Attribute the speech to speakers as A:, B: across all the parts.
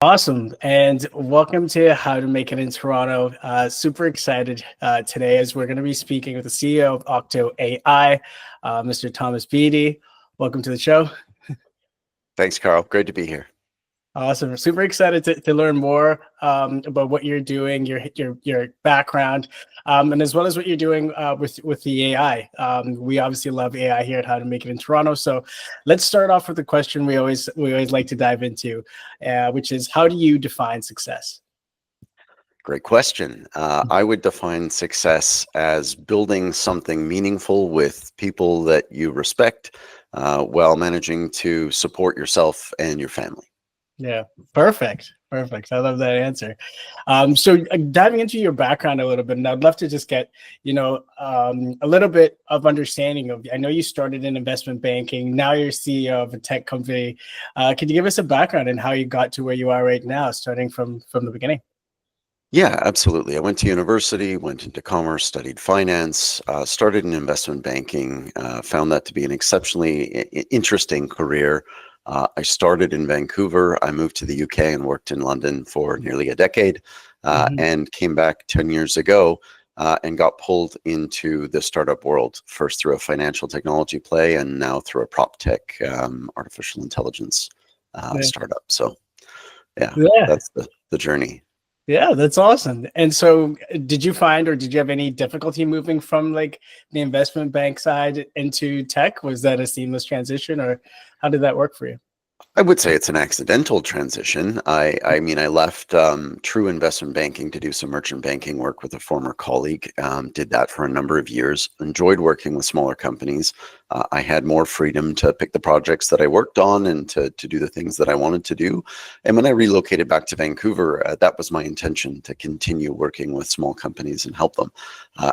A: Awesome. And welcome to How to Make It in Toronto. Super excited today as we're going to be speaking with the CEO of Octo AI, Mr. Thomas Beattie. Welcome to the show.
B: Thanks, Carl. Great to be here.
A: Awesome. Super excited to learn more about what you're doing, your background, and as well as what you're doing with the AI. We obviously love AI here at How to Make It in Toronto. So let's start off with the question we always like to dive into, which is, how do you define success?
B: Great question. I would define success as building something meaningful with people that you respect while managing to support yourself and your family.
A: Yeah, perfect. I love that answer. So diving into your background a little bit, and I'd love to just get, a little bit of understanding of, I know you started in investment banking, now you're CEO of a tech company. Could you give us a background in how you got to where you are right now, starting from the beginning?
B: Yeah, absolutely. I went to university, went into commerce, studied finance, started in investment banking, found that to be an exceptionally interesting career. I started in Vancouver. I moved to the UK and worked in London for nearly a decade, and came back 10 years ago and got pulled into the startup world, first through a financial technology play and now through a prop tech artificial intelligence startup. So yeah, that's the journey.
A: Yeah, that's awesome. And so did you find, or did you have any difficulty moving from like the investment bank side into tech? Was that a seamless transition, or how did that work for you?
B: I would say it's an accidental transition. I mean, I left true investment banking to do some merchant banking work with a former colleague. Did that for a number of years. Enjoyed working with smaller companies. I had more freedom to pick the projects that I worked on and to do the things that I wanted to do. And when I relocated back to Vancouver, that was my intention, to continue working with small companies and help them.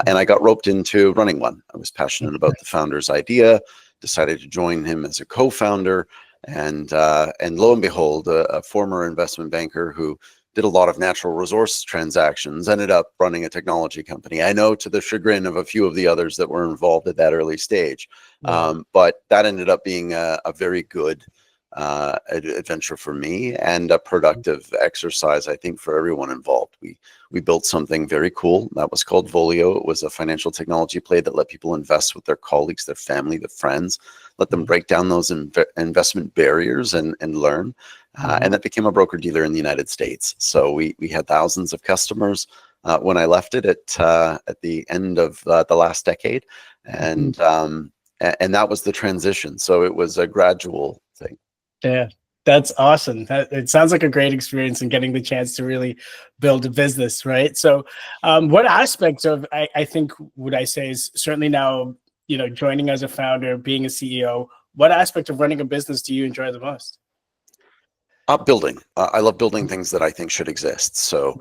B: And I got roped into running one. I was passionate about the founder's idea, decided to join him as a co-founder. And lo and behold, a former investment banker who did a lot of natural resource transactions ended up running a technology company. I know, to the chagrin of a few of the others that were involved at that early stage. But that ended up being a very good adventure for me, and a productive exercise, I think, for everyone involved. We built something very cool that was called Volio. It was a financial technology play that let people invest with their colleagues, their family, their friends, let them break down those investment barriers and learn. And that became a broker dealer in the United States. So we had thousands of customers when I left it at the end of the last decade, and that was the transition. So it was a gradual thing.
A: Yeah, that's awesome. It sounds like a great experience in getting the chance to really build a business, right? So what aspects of, I think, would I say is certainly now, joining as a founder, being a CEO, what aspect of running a business do you enjoy the most?
B: Building. I love building things that I think should exist. So,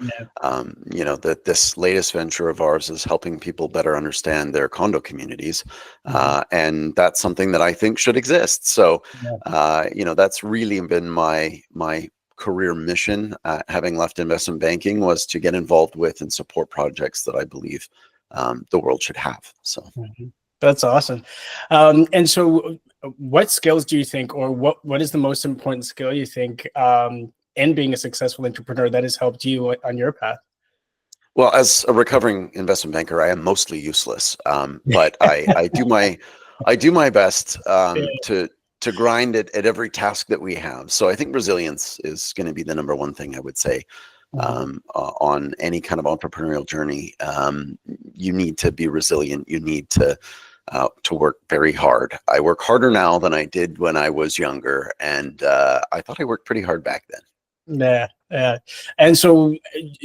B: this latest venture of ours is helping people better understand their condo communities. And that's something that I think should exist. So, that's really been my career mission, having left investment banking, was to get involved with and support projects that I believe the world should have. So.
A: That's awesome. And so what skills do you think, or what is the most important skill you think in being a successful entrepreneur that has helped you on your path?
B: Well, as a recovering investment banker, I am mostly useless, but I do my best to grind it at every task that we have. So I think resilience is going to be the number one thing I would say on any kind of entrepreneurial journey. You need to be resilient. You need to work very hard. I work harder now than I did when I was younger, and I thought I worked pretty hard back then.
A: Yeah. And so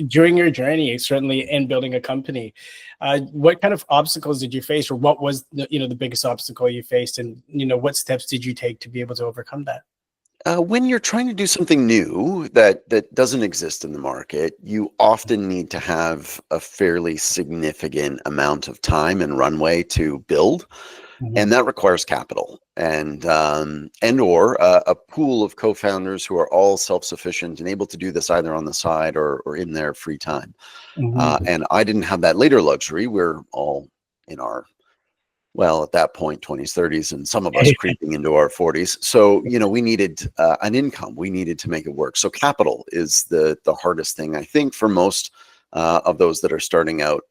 A: during your journey, certainly in building a company, what kind of obstacles did you face, or what was the biggest obstacle you faced, and what steps did you take to be able to overcome that?
B: When you're trying to do something new that doesn't exist in the market, you often need to have a fairly significant amount of time and runway to build, and that requires capital and or a pool of co-founders who are all self-sufficient and able to do this either on the side or in their free time. And I didn't have that later luxury. We're all in our well, at that point, 20s, 30s, and some of us creeping into our 40s. So, we needed an income. We needed to make it work. So capital is the hardest thing, I think, for most of those that are starting out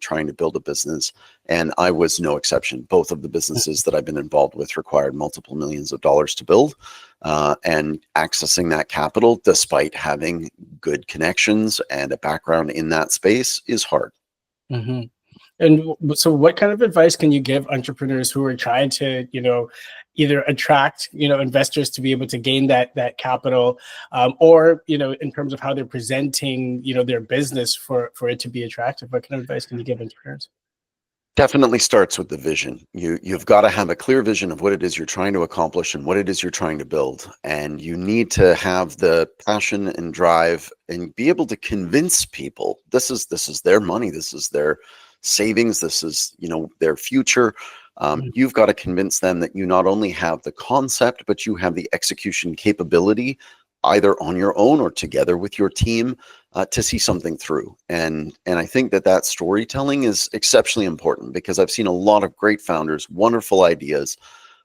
B: trying to build a business. And I was no exception. Both of the businesses that I've been involved with required multiple millions of dollars to build. And accessing that capital, despite having good connections and a background in that space, is hard.
A: Mm-hmm. And so what kind of advice can you give entrepreneurs who are trying to, either attract, investors to be able to gain that capital, or, in terms of how they're presenting, their business for it to be attractive? What kind of advice can you give entrepreneurs?
B: Definitely starts with the vision. You've got to have a clear vision of what it is you're trying to accomplish and what it is you're trying to build. And you need to have the passion and drive and be able to convince people this is their money, this is their savings, this is their future. You've got to convince them that you not only have the concept, but you have the execution capability, either on your own or together with your team, to see something through. And I think that storytelling is exceptionally important, because I've seen a lot of great founders, wonderful ideas,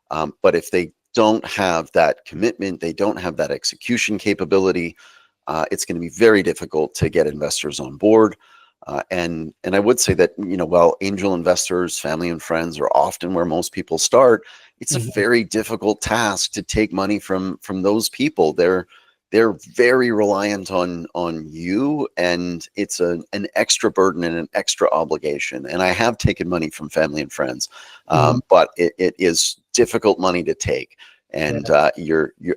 B: but if they don't have that commitment, they don't have that execution capability, it's going to be very difficult to get investors on board. And I would say that, while angel investors, family and friends are often where most people start, it's a very difficult task to take money from those people. They're very reliant on you, and it's an extra burden and an extra obligation. And I have taken money from family and friends, but it is difficult money to take. And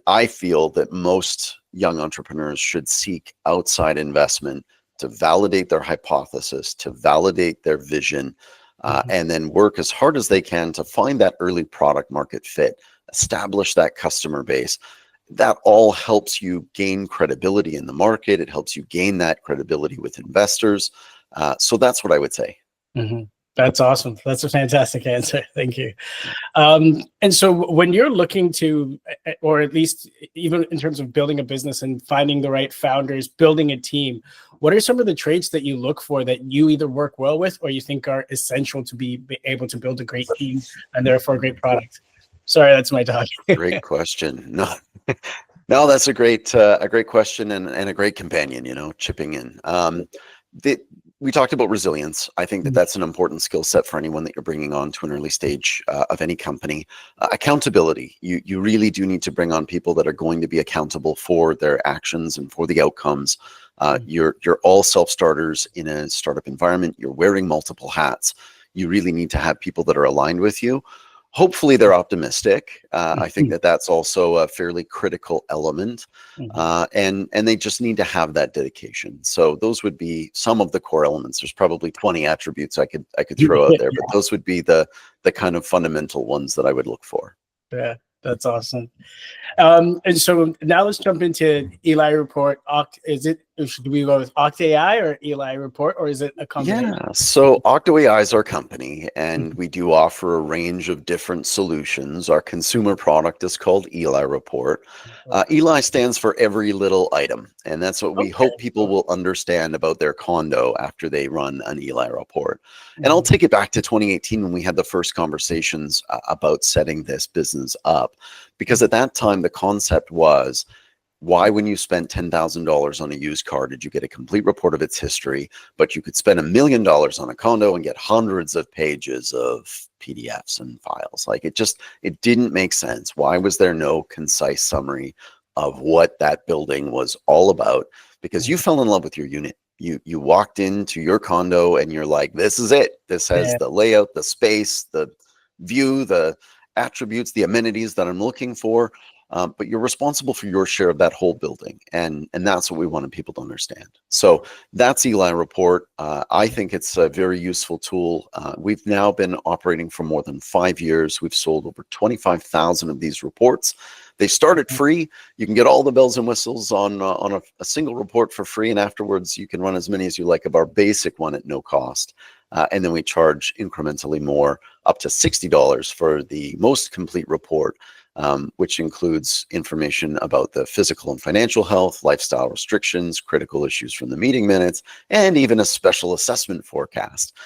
B: I feel that most young entrepreneurs should seek outside investment to validate their hypothesis, to validate their vision, and then work as hard as they can to find that early product market fit, establish that customer base. That all helps you gain credibility in the market. It helps you gain that credibility with investors. So that's what I would say.
A: That's awesome. That's a fantastic answer. Thank you. And so when you're looking to, or at least even in terms of building a business and finding the right founders, building a team, what are some of the traits that you look for that you either work well with or you think are essential to be able to build a great team and therefore a great product? Sorry, that's my dog.
B: Great question. No, that's a great question and a great companion, chipping in. We talked about resilience. I think that's an important skill set for anyone that you're bringing on to an early stage of any company. Accountability. You really do need to bring on people that are going to be accountable for their actions and for the outcomes. You're all self-starters in a startup environment. You're wearing multiple hats. You really need to have people that are aligned with you. Hopefully they're optimistic. I think that's also a fairly critical element, and they just need to have that dedication. So those would be some of the core elements. There's probably 20 attributes I could throw out there, but those would be the kind of fundamental ones that I would look for.
A: Yeah, that's awesome. And so now let's jump into Eli Report. Should we go with Oct.ai or Eli Report, or is it a combination?
B: Yeah, so Oct.ai is our company, and we do offer a range of different solutions. Our consumer product is called Eli Report. Eli stands for every little item, and that's what we hope people will understand about their condo after they run an Eli Report. And I'll take it back to 2018 when we had the first conversations about setting this business up, because at that time the concept was, why, when you spent $10,000 on a used car, did you get a complete report of its history, but you could spend $1 million on a condo and get hundreds of pages of PDFs and files? Like, it didn't make sense. Why was there no concise summary of what that building was all about? Because you fell in love with your unit. You walked into your condo and you're like, this is it. This has the layout, the space, the view, the attributes, the amenities that I'm looking for. But you're responsible for your share of that whole building. And that's what we wanted people to understand. So that's Eli Report. I think it's a very useful tool. We've now been operating for more than 5 years. We've sold over 25,000 of these reports. They started free. You can get all the bells and whistles on a single report for free. And afterwards, you can run as many as you like of our basic one at no cost. And then we charge incrementally more, up to $60 for the most complete report. which includes information about the physical and financial health, lifestyle restrictions, critical issues from the meeting minutes, and even a special assessment forecast,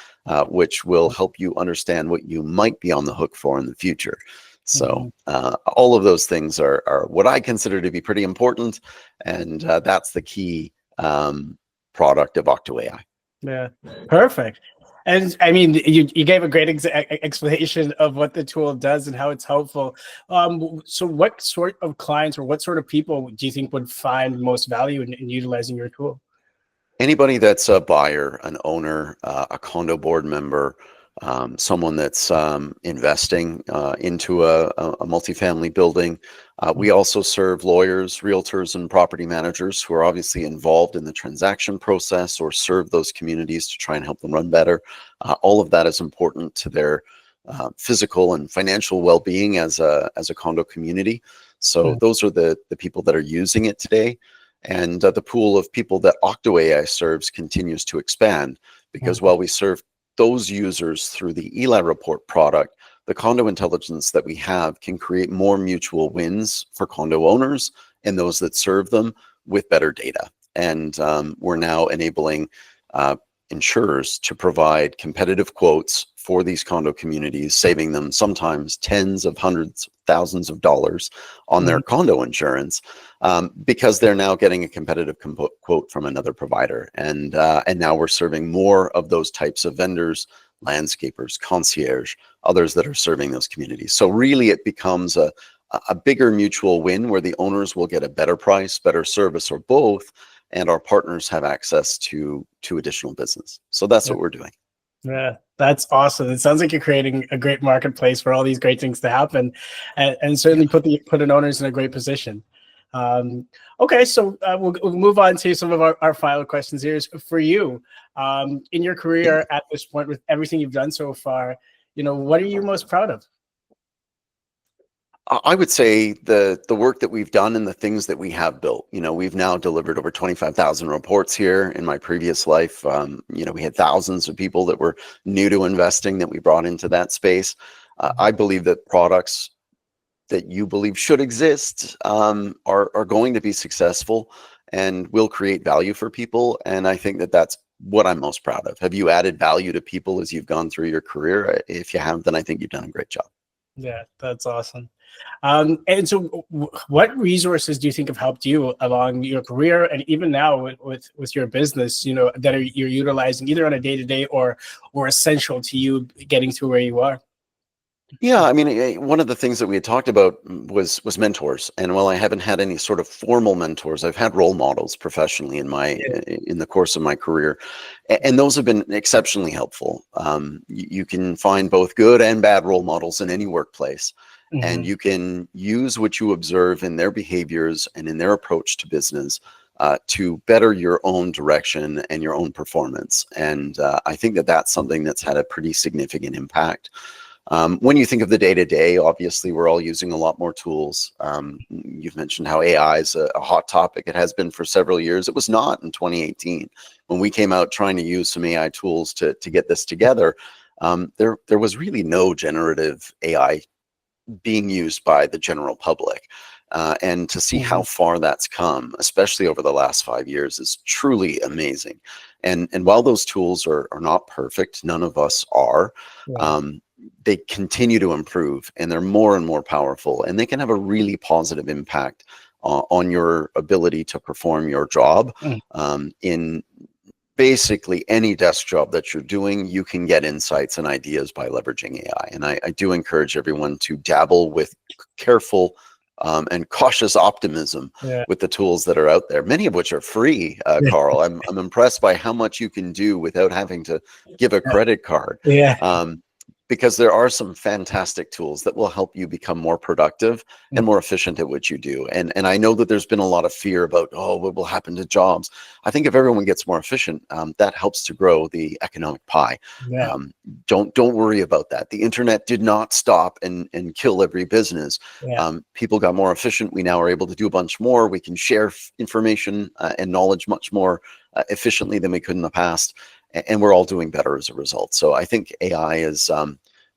B: which will help you understand what you might be on the hook for in the future. So all of those things are what I consider to be pretty important, and that's the key product of Octo AI.
A: Yeah, perfect. And I mean, you gave a great explanation of what the tool does and how it's helpful. So what sort of clients or what sort of people do you think would find most value in utilizing your tool?
B: Anybody that's a buyer, an owner, a condo board member, someone that's investing into a multifamily building. We also serve lawyers, realtors, and property managers who are obviously involved in the transaction process or serve those communities to try and help them run better. All of that is important to their physical and financial well-being as a condo community. So those are the people that are using it today. And the pool of people that Octo AI serves continues to expand, because while we serve those users through the Eli Report product, the condo intelligence that we have can create more mutual wins for condo owners and those that serve them with better data. And we're now enabling insurers to provide competitive quotes for these condo communities, saving them sometimes tens of hundreds, thousands of dollars on their condo insurance, because they're now getting a competitive quote from another provider. And now we're serving more of those types of vendors, landscapers, concierge, others that are serving those communities. So really it becomes a bigger mutual win where the owners will get a better price, better service, or both, and our partners have access to additional business. So that's what we're doing.
A: Yeah, that's awesome. It sounds like you're creating a great marketplace for all these great things to happen, and certainly put an owners in a great position. Okay, so we'll move on to some of our final questions here. For you, in your career at this point, with everything you've done so far, what are you most proud of?
B: I would say the work that we've done and the things that we have built. We've now delivered over 25,000 reports here. In my previous life, we had thousands of people that were new to investing that we brought into that space. I believe that products that you believe should exist are going to be successful and will create value for people. And I think that that's what I'm most proud of. Have you added value to people as you've gone through your career? If you have, then I think you've done a great job.
A: Yeah, that's awesome. And so what resources do you think have helped you along your career and even now with your business, that you're utilizing either on a day-to-day or essential to you getting to where you are?
B: Yeah, I mean, one of the things that we had talked about was mentors. And while I haven't had any sort of formal mentors, I've had role models professionally in the course of my career, and those have been exceptionally helpful. You can find both good and bad role models in any workplace, and you can use what you observe in their behaviors and in their approach to business to better your own direction and your own performance. And I think that that's something that's had a pretty significant impact. When you think of the day-to-day, obviously we're all using a lot more tools. You've mentioned how AI is a hot topic. It has been for several years. It was not in 2018 when we came out trying to use some AI tools to get this together. There was really no generative AI being used by the general public. And to see how far that's come, especially over the last 5 years, is truly amazing. And while those tools are not perfect, none of us are, they continue to improve and they're more and more powerful, and they can have a really positive impact on your ability to perform your job. In basically any desk job that you're doing, you can get insights and ideas by leveraging AI. And I do encourage everyone to dabble with careful and cautious optimism with the tools that are out there, many of which are free, Carl. I'm impressed by how much you can do without having to give a credit card. Because there are some fantastic tools that will help you become more productive and more efficient at what you do. And I know that there's been a lot of fear about, what will happen to jobs? I think if everyone gets more efficient, that helps to grow the economic pie. Don't worry about that. The internet did not stop and kill every business. People got more efficient. We now are able to do a bunch more. We can share information and knowledge much more efficiently than we could in the past. And we're all doing better as a result. So I think AI is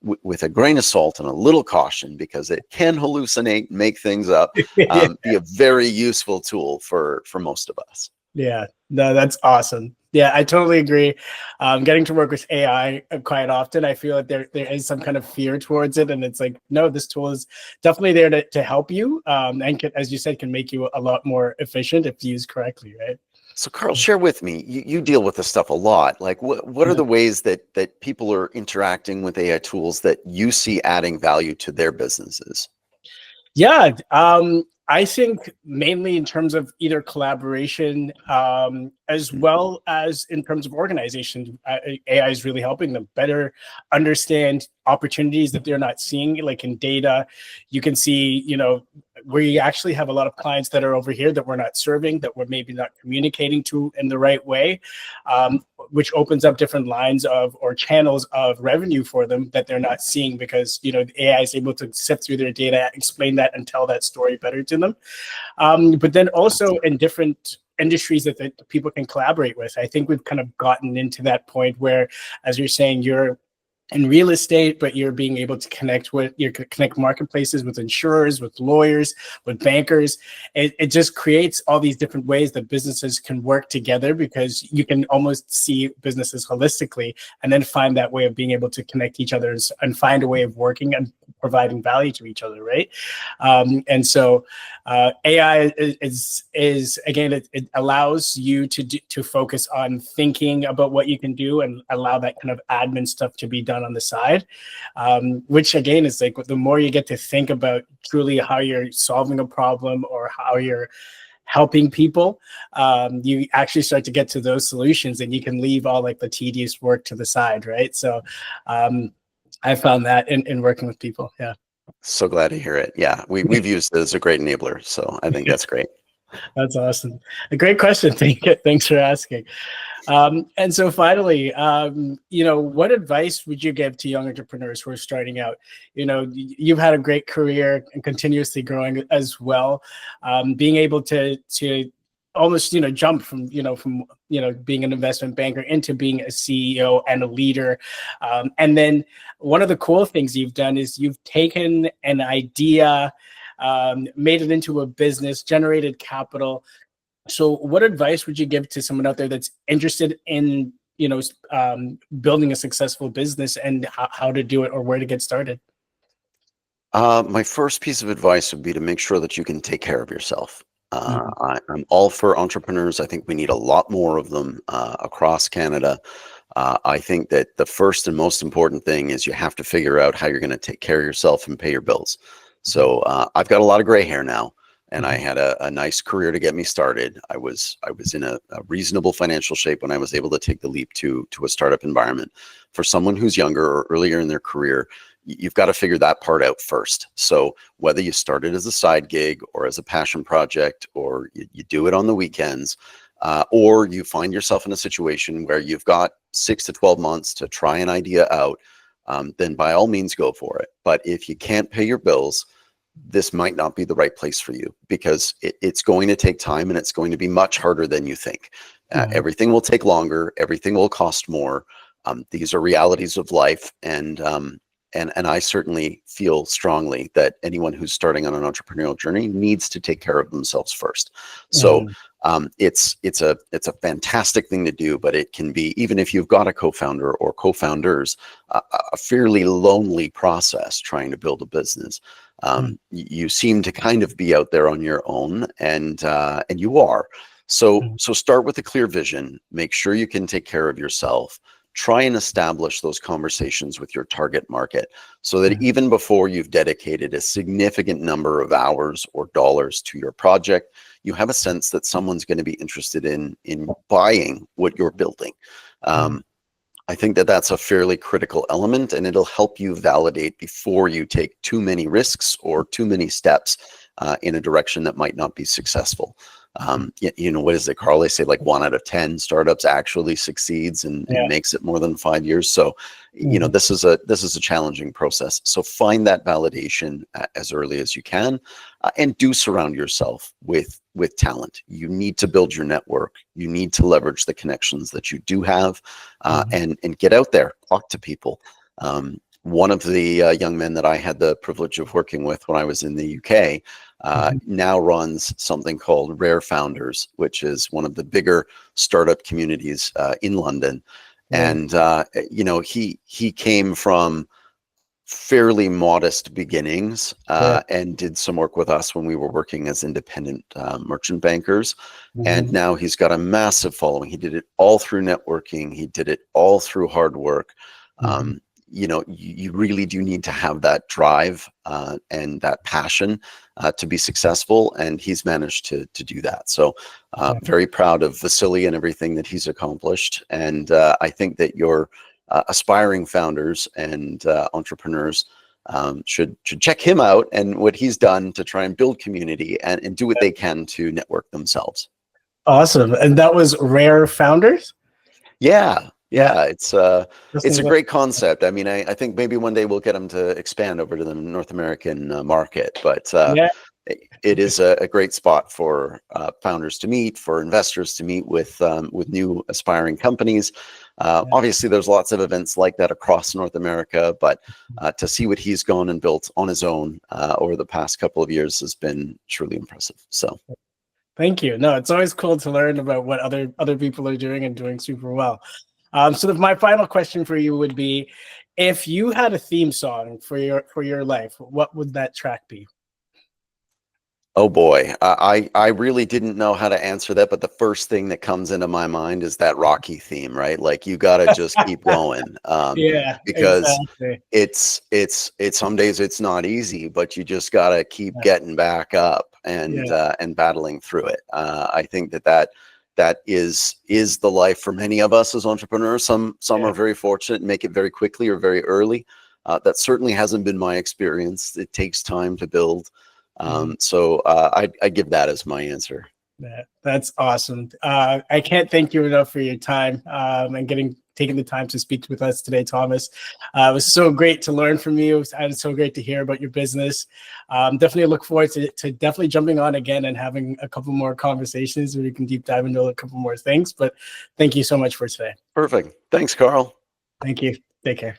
B: with a grain of salt and a little caution, because it can hallucinate, make things up,
A: Yeah.
B: be a very useful tool for most of us.
A: Yeah, no, that's awesome. Yeah, I totally agree. Getting to work with AI quite often, I feel like there is some kind of fear towards it, and it's like, no, this tool is definitely there to help you, and can, as you said, can make you a lot more efficient if used correctly, right?
B: So Carl, share with me, you deal with this stuff a lot. Like what are
A: Yeah.
B: the ways that people are interacting with AI tools that you see adding value to their businesses?
A: Yeah, I think mainly in terms of either collaboration, as well as in terms of organization. AI is really helping them better understand opportunities that they're not seeing, like in data. You can see, we actually have a lot of clients that are over here that we're not serving, that we're maybe not communicating to in the right way, which opens up different lines of or channels of revenue for them that they're not seeing, because the AI is able to sift through their data, explain that, and tell that story better to them. But then also in different industries that people can collaborate with. I think we've kind of gotten into that point where, as you're saying, you're in real estate, but you're being able to connect marketplaces with insurers, with lawyers, with bankers. It just creates all these different ways that businesses can work together, because you can almost see businesses holistically and then find that way of being able to connect each other and find a way of working and providing value to each other, right? And so AI is again, it allows you to focus on thinking about what you can do and allow that kind of admin stuff to be done on the side, which again is like, the more you get to think about truly how you're solving a problem or how you're helping people, you actually start to get to those solutions, and you can leave all like the tedious work to the side, right? So I found that in working with people. Yeah.
B: So glad to hear it. Yeah, we've used it as a great enabler. So I think that's great.
A: That's awesome. A great question. Thanks for asking. And so finally, what advice would you give to young entrepreneurs who are starting out? You've had a great career and continuously growing as well. Being able to almost, jump from being an investment banker into being a CEO and a leader. And then one of the cool things you've done is you've taken an idea, made it into a business, generated capital. So what advice would you give to someone out there that's interested in, building a successful business, and how to do it or where to get started?
B: My first piece of advice would be to make sure that you can take care of yourself. I'm all for entrepreneurs. I think we need a lot more of them across Canada. I think that the first and most important thing is you have to figure out how you're going to take care of yourself and pay your bills. So I've got a lot of gray hair now, and I had a nice career to get me started. I was in a reasonable financial shape when I was able to take the leap to a startup environment. For someone who's younger or earlier in their career, you've got to figure that part out first. So whether you started as a side gig or as a passion project, or you do it on the weekends, or you find yourself in a situation where you've got 6 to 12 months to try an idea out, then by all means go for it. But if you can't pay your bills, this might not be the right place for you, because it's going to take time, and it's going to be much harder than you think. Everything will take longer. Everything will cost more. These are realities of life. And I certainly feel strongly that anyone who's starting on an entrepreneurial journey needs to take care of themselves first. So it's a fantastic thing to do, but it can be, even if you've got a co-founder or co-founders, a fairly lonely process trying to build a business. You seem to kind of be out there on your own, and you are. So start with a clear vision. Make sure you can take care of yourself. Try and establish those conversations with your target market, so that even before you've dedicated a significant number of hours or dollars to your project, you have a sense that someone's going to be interested in buying what you're building. I think that that's a fairly critical element, and it'll help you validate before you take too many risks or too many steps in a direction that might not be successful. What is it, Carl? They say like 1 out of 10 startups actually succeeds and makes it more than 5 years. So, this is a challenging process. So find that validation as early as you can, and do surround yourself with talent. You need to build your network. You need to leverage the connections that you do have, and get out there, talk to people. one of the young men that I had the privilege of working with when I was in the UK now runs something called Rare Founders, which is one of the bigger startup communities in London.
A: Yeah.
B: And he came from fairly modest beginnings
A: Yeah.
B: and did some work with us when we were working as independent merchant bankers. And
A: Mhm.
B: now he's got a massive following. He did it all through networking. He did it all through hard work.
A: Mhm.
B: You really do need to have that drive and that passion to be successful. And he's managed to do that. So very proud of Vasily and everything that he's accomplished. And I think that your aspiring founders and entrepreneurs should check him out and what he's done to try and build community and do what they can to network themselves.
A: Awesome. And that was Rare Founders?
B: Yeah,
A: Yeah.
B: it's a great concept. I mean, I think maybe one day we'll get them to expand over to the North American market, but
A: Yeah.
B: it is a great spot for founders to meet, for investors to meet with new aspiring companies. Obviously, there's lots of events like that across North America, but to see what he's gone and built on his own over the past couple of years has been truly impressive. So.
A: Thank you. No, it's always cool to learn about what other people are doing and doing super well. So my final question for you would be, if you had a theme song for your life, what would that track be?
B: Oh boy, I really didn't know how to answer that, but the first thing that comes into my mind is that Rocky theme, right? Like you got to just keep going,
A: Yeah,
B: because
A: exactly.
B: it's some days it's not easy, but you just got to keep getting back up and
A: Yeah.
B: and battling through it. I think that is the life for many of us as entrepreneurs. Some are very fortunate and make it very quickly or very early. That certainly hasn't been my experience. It takes time to build. So I give that as my answer.
A: That's awesome. I can't thank you enough for your time and taking the time to speak with us today, Thomas. It was so great to learn from you, and it's so great to hear about your business. Definitely look forward to definitely jumping on again and having a couple more conversations where we can deep dive into a couple more things. But thank you so much for today.
B: Perfect. Thanks, Carl.
A: Thank you. Take care.